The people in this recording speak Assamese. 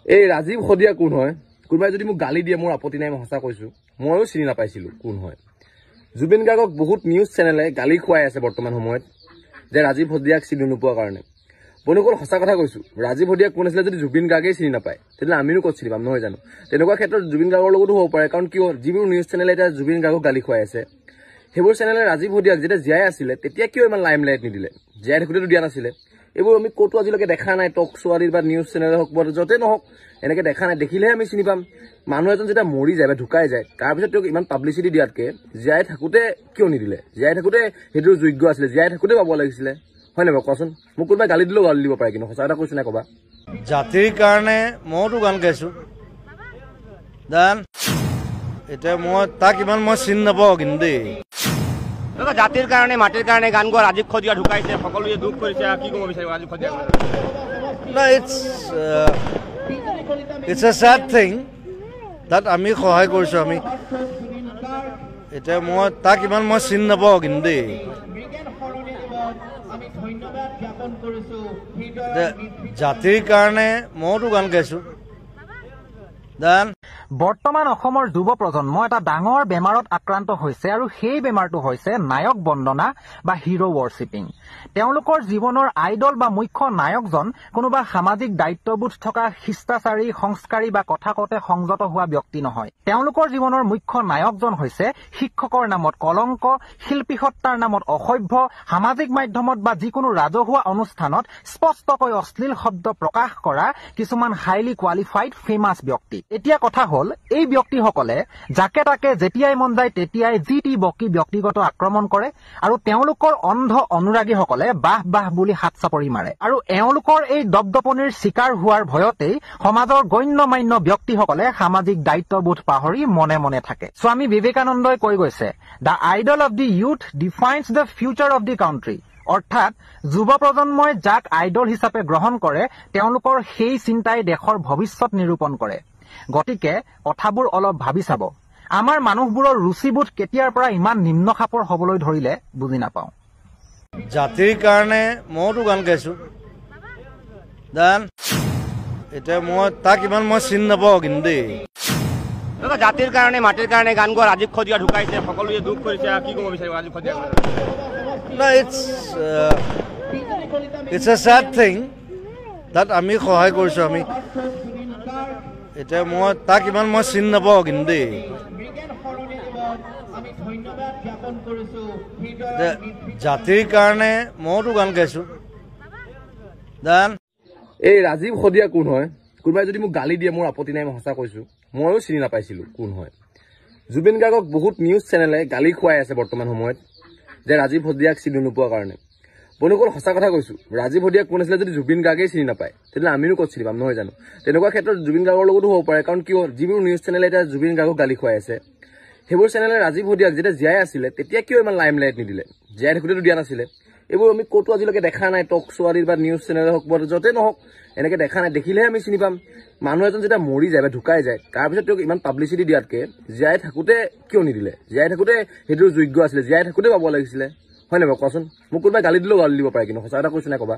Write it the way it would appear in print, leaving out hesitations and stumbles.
এই ৰাজীৱ শদিয়া কোন হয়? কোনোবাই যদি মোক গালি দিয়ে মোৰ আপত্তি নাই, মই সঁচা কৈছো। ময়ো চিনি নাপাইছিলো কোন হয়। জুবিন গাৰ্গক বহুত নিউজ চেনেলে গালি খুৱাই আছে বৰ্তমান সময়ত যে ৰাজীৱ শদিয়াক চিনি নোপোৱাৰ কাৰণে। বন্ধুসকল সঁচা কথা কৈছো, ৰাজীৱ শদিয়া কোন আছিলে যদি জুবিন গাৰ্গেই চিনি নাপায় তেতিয়াহ'লে আমিনো ক'ত চিনি পাম, নহয় জানো? তেনেকুৱা ক্ষেত্ৰত জুবিন গাৰ্গৰ লগতো হ'ব পাৰে, কাৰণ কিয় যিবোৰ নিউজ চেনেলে এতিয়া জুবিন গাৰ্গক গালি খুৱাই আছে সেইবোৰ চেনেলে ৰাজীৱ শদিয়াক যেতিয়া জীয়াই আছিলে তেতিয়া কিয় ইমান লাইমলাইট নিদিলে? জীয়াই থাকোঁতেতো দিয়া নাছিলে। এইবোৰ আমি ক'তো আজিলৈকে দেখা নাই, টক ছোৱালীৰ বা নিউজ চেনেলে হওক বা য'তে নহওক এনেকৈ দেখা নাই। দেখিলেহে আমি চিনি পাম। মানুহ এজন যেতিয়া মৰি যায় বা ঢুকাই যায় তাৰপিছত তেওঁক ইমান পাব্লিচিটি দিয়াতকৈ জীয়াই থাকোঁতে কিয় নিদিলে? জীয়াই থাকোঁতে সেইটো যোগ্য আছিলে, জীয়াই থাকোঁতে পাব লাগিছিলে, হয় নাই বাৰু কোৱাচোন? মোক কোনোবাই গালি দিলেও গালি দিব পাৰে, কিন্তু সঁচা এটা কৈছো নাই ক'বা। জাতিৰ কাৰণে মইতো গান গাইছো গান, এতিয়া মই তাক ইমান মই চিনি নাপাওঁ কিন্তু দেই। জাতিৰ কাৰণে মাটিৰ কাৰণে গান গোৱা ৰাজীৱ শদিয়া ঢুকাইছে, সকলোৱে দুখ কৰিছে, কি ক'ব বিচাৰিব ৰাজীৱ শদিয়া? না, ইটছ এ চেড থিং তাত আমি সহায় কৰিছোঁ। আমি এতিয়া মই তাক ইমান মই চিনি নাপাওঁ কিন্তু দেই। জাতিৰ কাৰণে মইতো গান গাইছো গান। বৰ্তমান অসমৰ যুৱ প্ৰজন্ম এটা ডাঙৰ বেমাৰত আক্ৰান্ত হৈছে, আৰু সেই বেমাৰটো হৈছে নায়ক বন্দনা বা হিৰো ৱৰ্শ্বিপিং। তেওঁলোকৰ জীৱনৰ আইডল বা মুখ্য নায়কজন কোনোবা সামাজিক দায়িত্ববোধ থকা শিষ্টাচাৰী, সংস্কাৰী বা কথা কওঁতে সংযত হোৱা ব্যক্তি নহয়। তেওঁলোকৰ জীৱনৰ মুখ্য নায়কজন হৈছে শিক্ষকৰ নামত কলংক, শিল্পী সত্তাৰ নামত অসভ্য, সামাজিক মাধ্যমত বা যিকোনো ৰাজহুৱা অনুষ্ঠানত স্পষ্টকৈ অশ্লীল শব্দ প্ৰকাশ কৰা কিছুমান হাইলি কোৱালিফাইড ফেমাছ ব্যক্তি। এতিয়া কথা হ'ল, এই ব্যক্তিসকলে যাকে তাকে যেতিয়াই মন যায় তেতিয়াই যি টি বকি ব্যক্তিগত আক্ৰমণ কৰে, আৰু তেওঁলোকৰ অন্ধ অনুৰাগীসকলে বাহ বাহ বুলি হাত চাপৰি মাৰে। আৰু এওঁলোকৰ এই দপদপনিৰ চিকাৰ হোৱাৰ ভয়তেই সমাজৰ গণ্য মান্য ব্যক্তিসকলে সামাজিক দায়িত্ববোধ পাহৰি মনে মনে থাকে। স্বামী বিবেকানন্দই কৈ গৈছে, the idol of the youth defines the future of the country. অৰ্থাৎ যুৱ প্ৰজন্মই যাক আইডল হিচাপে গ্ৰহণ কৰে তেওঁলোকৰ সেই চিন্তাই দেশৰ ভৱিষ্যত নিৰূপণ কৰে। গতিকে কথাবোৰ অলপ ভাবি চাব। আমাৰ মানুহবোৰৰ ৰুচিবোধ কেতিয়াৰ পৰা ইমান নিম্ন খাপৰ হবলৈ ধৰিলে বুজি নাপাওঁ। জাতিৰ কাৰণে মইতো গান গাইছো গান, এতিয়া মই তাক ইমান মই চিনি নাপাওঁ কিন্তু দেই। জাতিৰ কাৰণে মাটিৰ কাৰণে গান গোৱা ৰাজীৱ শদিয়া ঢুকাইছে, সকলোৱে দুখ কৰিছে, কি ক'ব বিচাৰিব ৰাজীৱ শদিয়া? না, ইটছ এ চেড থিং তাত আমি সহায় কৰিছোঁ। আমি এতিয়া মই তাক ইমান মই চিনি নাপাওঁ কিন্তু দেই। জাতিৰ কাৰণে মইতো গান গাইছো গান। এই ৰাজীৱ শদিয়া কোন হয়? কোনোবাই যদি মোক গালি দিয়ে মোৰ আপত্তি নাই, মই সঁচা কৈছো। ময়ো চিনি নাপাইছিলো কোন হয়। জুবিন গাৰ্গক বহুত নিউজ চেনেলে গালি খুৱাই আছে বৰ্তমান সময়ত যে ৰাজীৱ শদিয়াক চিনি নোপোৱাৰ কাৰণে। বন্ধুসকল সঁচা কথা কৈছো, ৰাজীৱ শদিয়া কোন আছিলে যদি জুবিন গাৰ্গেই চিনি নাপায় তেতিয়াহ'লে আমিনো ক'ত চিনি পাম, নহয় জানো? তেনেকুৱা ক্ষেত্ৰত জুবিন গাৰ্গৰ লগতো হ'ব পাৰে, কাৰণ কিয় যিবোৰ নিউজ চেনেলে এতিয়া জুবিন গাৰ্গক গালি খুৱাই আছে সেইবোৰ চেনেলে ৰাজীৱ শদিয়াক যেতিয়া জীয়াই আছিলে তেতিয়া কিয় ইমান লাইমলাইট নিদিলে? জীয়াই থাকোঁতেতো দিয়া নাছিলে। এইবোৰ আমি ক'তো আজিলৈকে দেখা নাই, টক ছোৱালীৰ বা নিউজ চেনেলে হওক বা য'তে নহওক এনেকৈ দেখা নাই। দেখিলেহে আমি চিনি পাম। মানুহ এজন যেতিয়া মৰি যায় বা ঢুকাই যায় তাৰপিছত তেওঁক ইমান পাব্লিচিটি দিয়াতকৈ জীয়াই থাকোঁতে কিয় নিদিলে? জীয়াই থাকোঁতে সেইটো যোগ্য আছিলে, জীয়াই থাকোঁতে পাব লাগিছিলে, হয় নাই বাৰু কোৱাচোন? মোক কোনোবাই গালি দিলেও গালি দিব পাৰে, কিন্তু সঁচা এটা কৈছো নাই ক'বা।